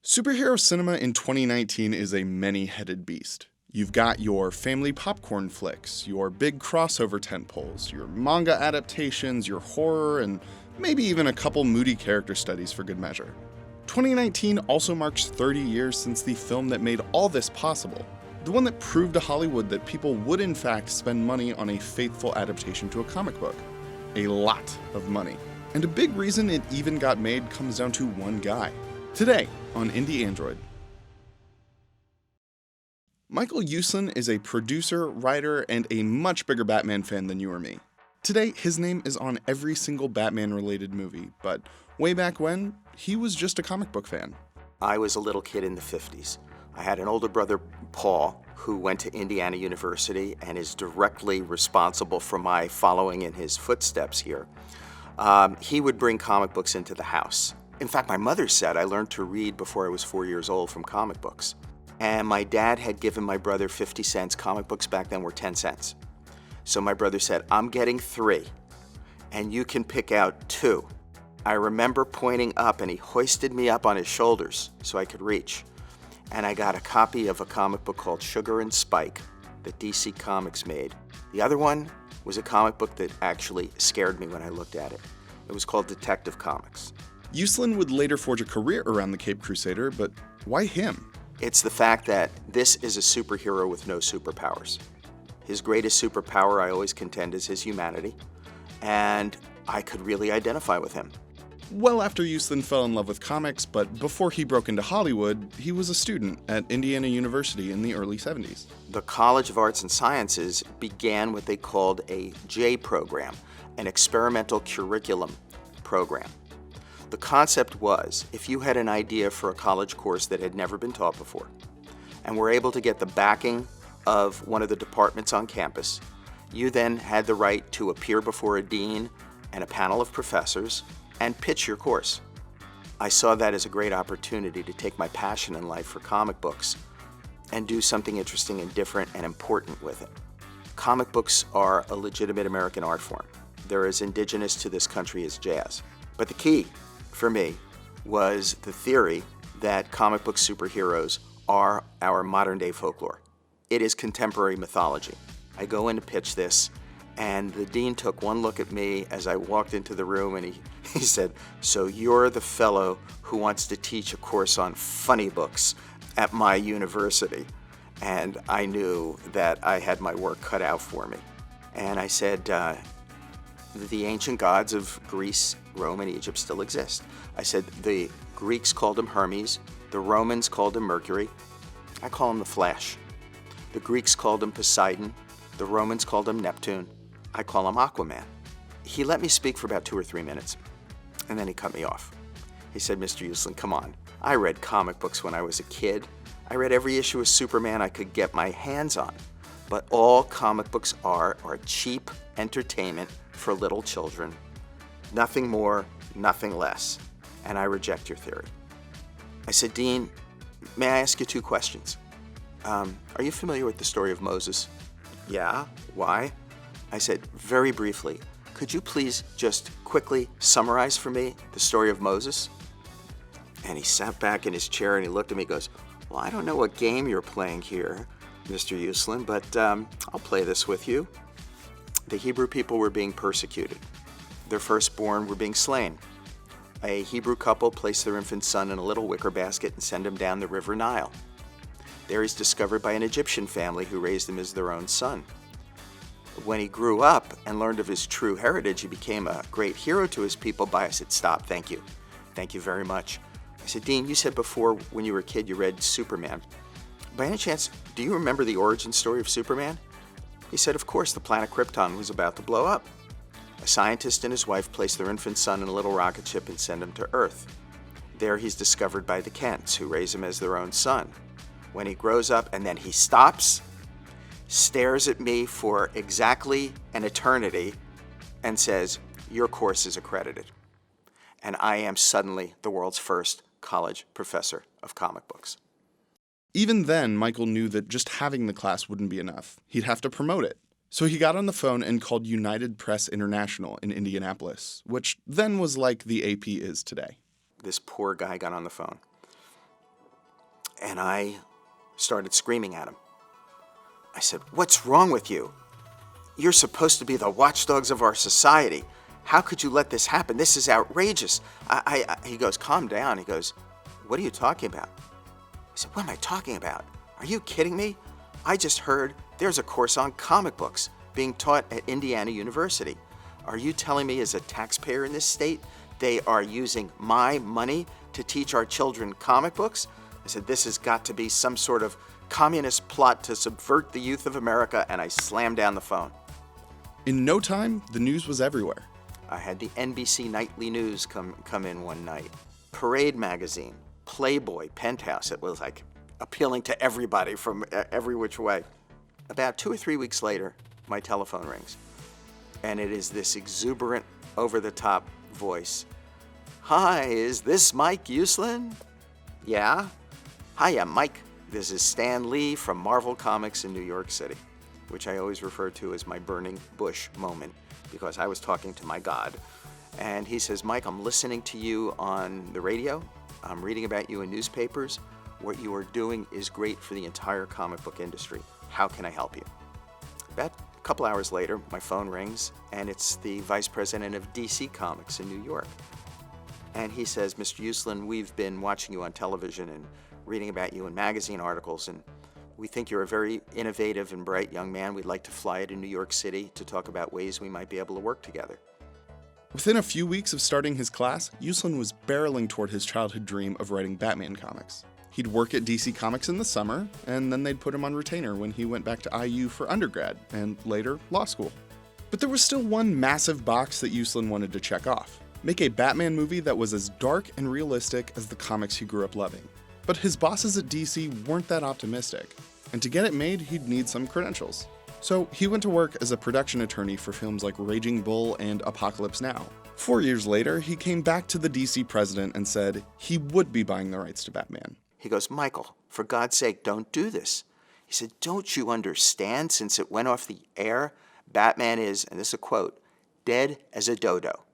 Superhero cinema in 2019 is a many-headed beast. You've got your family popcorn flicks, your big crossover tentpoles, your manga adaptations, your horror, and maybe even a couple moody character studies for good measure. 2019 also marks 30 years since the film that made all this possible, the one that proved to Hollywood that people would in fact spend money on a faithful adaptation to a comic book. A lot of money. And a big reason it even got made comes down to one guy. Today, on Indi Android. Michael Uslan is a producer, writer, and a much bigger Batman fan than you or me. Today, his name is on every single Batman-related movie, but way back when, he was just a comic book fan. I was a little kid in the 50s. I had an older brother, Paul, who went to Indiana University and is directly responsible for my following in his footsteps here. He would bring comic books into the house. In fact, my mother said I learned to read before I was 4 years old from comic books. And my dad had given my brother 50 cents. Comic books back then were 10 cents. So my brother said, I'm getting 3, and you can pick out 2. I remember pointing up, and he hoisted me up on his shoulders so I could reach. And I got a copy of a comic book called Sugar and Spike that DC Comics made. The other one was a comic book that actually scared me when I looked at it. It was called Detective Comics. Uslan would later forge a career around the Cape Crusader, but why him? It's the fact that this is a superhero with no superpowers. His greatest superpower, I always contend, is his humanity, and I could really identify with him. Well after Uslan fell in love with comics, but before he broke into Hollywood, he was a student at Indiana University in the early 70s. The College of Arts and Sciences began what they called a J program, an experimental curriculum program. The concept was, if you had an idea for a college course that had never been taught before, and were able to get the backing of one of the departments on campus, you then had the right to appear before a dean and a panel of professors and pitch your course. I saw that as a great opportunity to take my passion in life for comic books and do something interesting and different and important with it. Comic books are a legitimate American art form. They're as indigenous to this country as jazz. But the key for me was the theory that comic book superheroes are our modern day folklore. It is contemporary mythology. I go in to pitch this, and the dean took one look at me as I walked into the room, and he said, so you're the fellow who wants to teach a course on funny books at my university. And I knew that I had my work cut out for me. And I said, the ancient gods of Greece, Rome, and Egypt still exist. I said the Greeks called him Hermes, the Romans called him Mercury. I call him the Flash. The Greeks called him Poseidon, the Romans called him Neptune. I call him Aquaman. He let me speak for about 2 or 3 minutes, and then he cut me off. He said, Mr. Uslan, come on. I read comic books when I was a kid. I read every issue of Superman I could get my hands on. But all comic books are cheap entertainment for little children. Nothing more, nothing less. And I reject your theory. I said, Dean, may I ask you 2 questions? Are you familiar with the story of Moses? Yeah, why? I said, very briefly, could you please just quickly summarize for me the story of Moses? And he sat back in his chair and he looked at me and goes, well, I don't know what game you're playing here, Mr. Uslan, but I'll play this with you. The Hebrew people were being persecuted. Their firstborn were being slain. A Hebrew couple placed their infant son in a little wicker basket and sent him down the river Nile. There he's discovered by an Egyptian family who raised him as their own son. When he grew up and learned of his true heritage, he became a great hero to his people. I said, stop, thank you. Thank you very much. I said, Dean, you said before when you were a kid you read Superman. By any chance, do you remember the origin story of Superman? He said, of course, the planet Krypton was about to blow up. A scientist and his wife placed their infant son in a little rocket ship and sent him to Earth. There he's discovered by the Kents, who raise him as their own son. When he grows up and then he stops, stares at me for exactly an eternity and says, your course is accredited. And I am suddenly the world's first college professor of comic books. Even then, Michael knew that just having the class wouldn't be enough. He'd have to promote it. So he got on the phone and called United Press International in Indianapolis, which then was like the AP is today. This poor guy got on the phone. And I started screaming at him. I said, "What's wrong with you? You're supposed to be the watchdogs of our society. How could you let this happen? This is outrageous." He goes, "Calm down." He goes, "What are you talking about?" I said, "What am I talking about? Are you kidding me? I just heard there's a course on comic books being taught at Indiana University. Are you telling me as a taxpayer in this state, they are using my money to teach our children comic books?" I said, "This has got to be some sort of communist plot to subvert the youth of America," and I slammed down the phone. In no time, the news was everywhere. I had the NBC Nightly News come in one night. Parade magazine, Playboy, Penthouse. It was like appealing to everybody from every which way. About 2 or 3 weeks later, my telephone rings. And it is this exuberant, over-the-top voice. "Hi, is this Mike Uslan?" "Yeah." "Hiya, Mike. This is Stan Lee from Marvel Comics in New York City," which I always refer to as my burning bush moment, because I was talking to my God. And he says, "Mike, I'm listening to you on the radio. I'm reading about you in newspapers. What you are doing is great for the entire comic book industry. How can I help you?" About a couple hours later, my phone rings, and it's the vice president of DC Comics in New York. And he says, "Mr. Uslan, we've been watching you on television and reading about you in magazine articles, and we think you're a very innovative and bright young man. We'd like to fly you to New York City to talk about ways we might be able to work together." Within a few weeks of starting his class, Uslan was barreling toward his childhood dream of writing Batman comics. He'd work at DC Comics in the summer, and then they'd put him on retainer when he went back to IU for undergrad, and later, law school. But there was still one massive box that Uslan wanted to check off: make a Batman movie that was as dark and realistic as the comics he grew up loving. But his bosses at DC weren't that optimistic, and to get it made, he'd need some credentials. So he went to work as a production attorney for films like Raging Bull and Apocalypse Now. 4 years later, he came back to the DC president and said he would be buying the rights to Batman. He goes, "Michael, for God's sake, don't do this." He said, "Don't you understand? Since it went off the air, Batman is," and this is a quote, "dead as a dodo."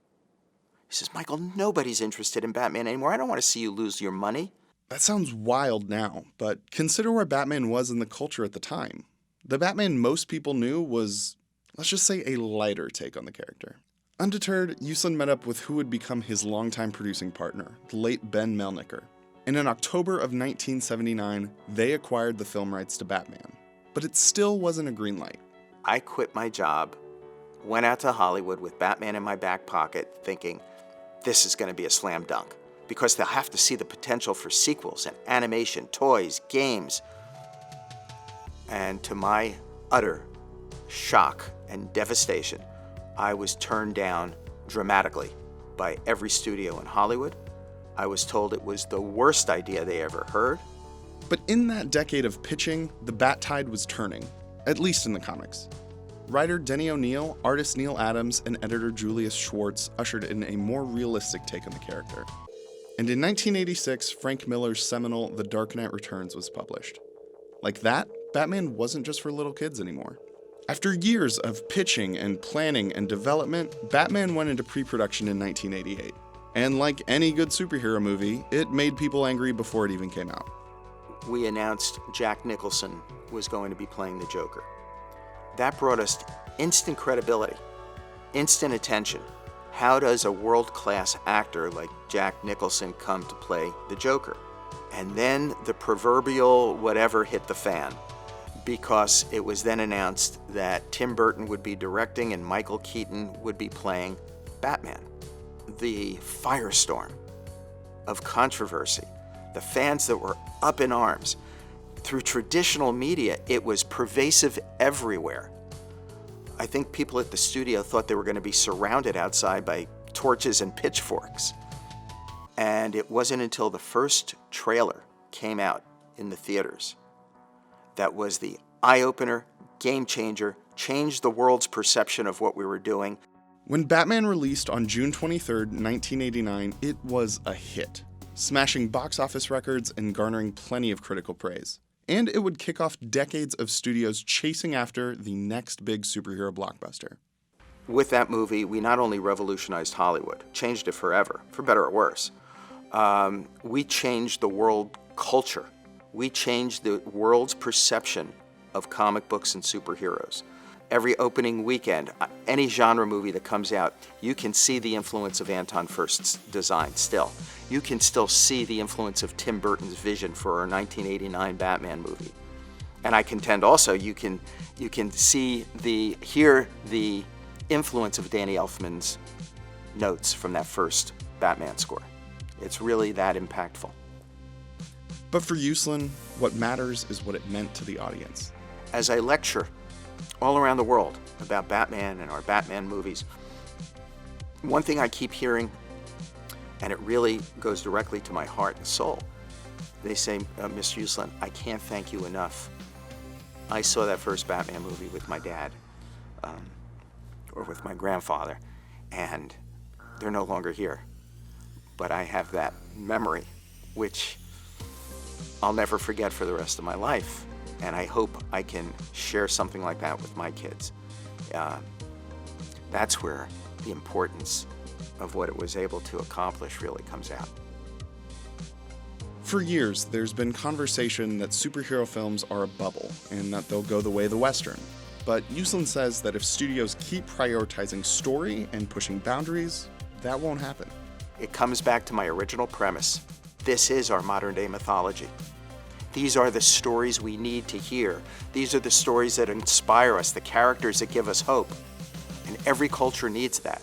He says, "Michael, nobody's interested in Batman anymore. I don't want to see you lose your money." That sounds wild now, but consider where Batman was in the culture at the time. The Batman most people knew was, let's just say, a lighter take on the character. Undeterred, Uslan met up with who would become his longtime producing partner, the late Ben Melnicker. And in October of 1979, they acquired the film rights to Batman. But it still wasn't a green light. I quit my job, went out to Hollywood with Batman in my back pocket, thinking, this is going to be a slam dunk, because they'll have to see the potential for sequels and animation, toys, games. And to my utter shock and devastation, I was turned down dramatically by every studio in Hollywood. I was told it was the worst idea they ever heard. But in that decade of pitching, the bat tide was turning, at least in the comics. Writer Denny O'Neil, artist Neil Adams, and editor Julius Schwartz ushered in a more realistic take on the character. And in 1986, Frank Miller's seminal The Dark Knight Returns was published. Like that, Batman wasn't just for little kids anymore. After years of pitching and planning and development, Batman went into pre-production in 1988. And like any good superhero movie, it made people angry before it even came out. We announced Jack Nicholson was going to be playing the Joker. That brought us instant credibility, instant attention. How does a world-class actor like Jack Nicholson come to play the Joker? And then the proverbial whatever hit the fan, because it was then announced that Tim Burton would be directing and Michael Keaton would be playing Batman. The firestorm of controversy, the fans that were up in arms. Through traditional media, it was pervasive everywhere. I think people at the studio thought they were going to be surrounded outside by torches and pitchforks. And it wasn't until the first trailer came out in the theaters that was the eye-opener, game changer, changed the world's perception of what we were doing. When Batman released on June 23, 1989, it was a hit, smashing box office records and garnering plenty of critical praise. And it would kick off decades of studios chasing after the next big superhero blockbuster. With that movie, we not only revolutionized Hollywood, changed it forever, for better or worse. We changed the world culture We changed the world's perception of comic books and superheroes. Every opening weekend, any genre movie that comes out, you can see the influence of Anton Furst's design still. You can still see the influence of Tim Burton's vision for our 1989 Batman movie. And I contend also you can hear the influence of Danny Elfman's notes from that first Batman score. It's really that impactful. But for Uslan, what matters is what it meant to the audience. As I lecture all around the world about Batman and our Batman movies, one thing I keep hearing, and it really goes directly to my heart and soul, they say, Mr. Uslan, I can't thank you enough. I saw that first Batman movie with my dad, or with my grandfather, and they're no longer here. But I have that memory, which I'll never forget for the rest of my life. And I hope I can share something like that with my kids. That's where the importance of what it was able to accomplish really comes out. For years, there's been conversation that superhero films are a bubble and that they'll go the way of the Western. But Uslan says that if studios keep prioritizing story and pushing boundaries, that won't happen. It comes back to my original premise. This is our modern-day mythology. These are the stories we need to hear. These are the stories that inspire us, the characters that give us hope. And every culture needs that.